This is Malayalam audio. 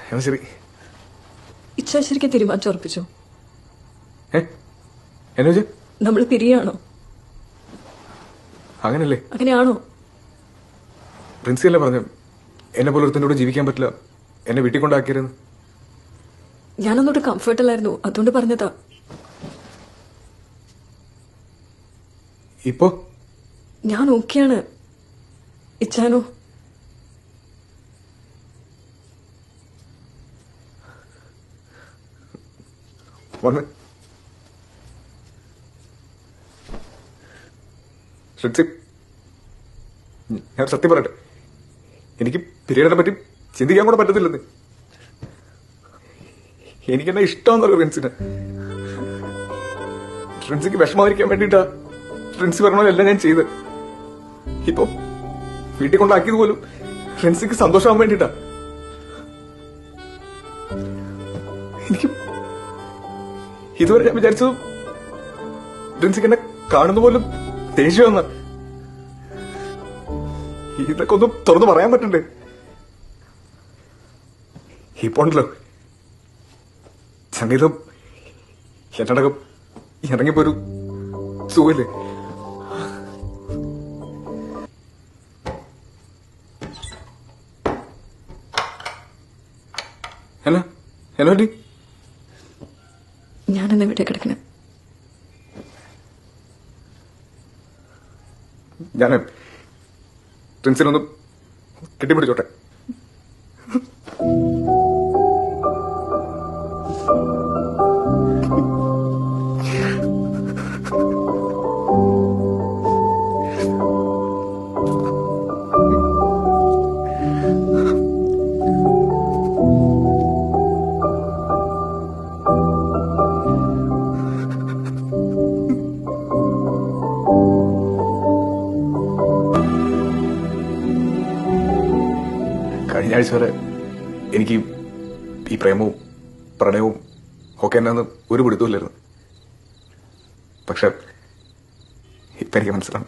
എന്നാ ശരി. ഇച്ഛ ശരിക്കും തീരുമാനിച്ചു ഉറപ്പിച്ചോ? എന്നാ വെച്ചാ നമ്മൾ പിരിയാണോ? അങ്ങനല്ലേ? അങ്ങനെയാണോ? പ്രിൻസിയല്ലേ പറഞ്ഞു എന്നെ പോലെ ഒരുത്തൻ്റെ കൂടെ ജീവിക്കാൻ പറ്റില്ല, എന്നെ വീട്ടിൽ കൊണ്ടാക്കിയിരുന്നു. ഞാനൊന്നോട്ട് കംഫർട്ടല്ലായിരുന്നു, അതുകൊണ്ട് പറഞ്ഞതാ. ഇപ്പോ ഞാൻ ഓക്കെയാണ്. ഇച്ചാനോ? വന്ന് ഞാൻ സത്യം പറയട്ടെ, എനിക്ക് പിരീഡിനെ പറ്റി ചിന്തിക്കാൻ കൂടെ പറ്റത്തില്ലെന്ന്. എനിക്കെന്നെ ഇഷ്ടമെന്നല്ലോ ഫ്രണ്ട്സിന്. ഫ്രണ്ട്സിക്ക് വിഷമായിരിക്കാൻ വേണ്ടിയിട്ടാ ഫ്രണ്ട്സ് പറഞ്ഞെല്ലാം ഞാൻ ചെയ്ത്. ഇപ്പൊ വീട്ടിൽ കൊണ്ടാക്കിയത് പോലും ഫ്രണ്ട്സിക്ക് സന്തോഷമാകാൻ വേണ്ടിയിട്ടാ. എനിക്ക് ഇതുവരെ ഞാൻ വിചാരിച്ചത് ഫ്രണ്ട്സിക്ക് എന്നെ കാണുന്ന പോലും ദേഷ്യമെന്ന. ഇതൊക്കെ ഒന്നും തുറന്നു പറയാൻ പറ്റണ്ടേ? ഇപ്പൊ ഉണ്ടല്ലോ സംഗീതം എന്നടക്കം ഇറങ്ങിപ്പോ ഒരു സുഖല്ലേ. എന്നാ എന്നാ പറ്റി? ഞാനെന്നാ ഇവിടെ കിടക്കണേ? ഞാൻ പ്രിൻസിലൊന്ന് കെട്ടിപ്പിടിച്ചോട്ടെ. കഴിഞ്ഞ ആഴ്ച വരെ എനിക്ക് ഈ പ്രേമവും പ്രണയവും ഒക്കെ എന്നാന്ന് ഒരു പിടുത്തമില്ലായിരുന്നു. പക്ഷെ ഇപ്പൊ എനിക്ക് മനസ്സിലാണ്.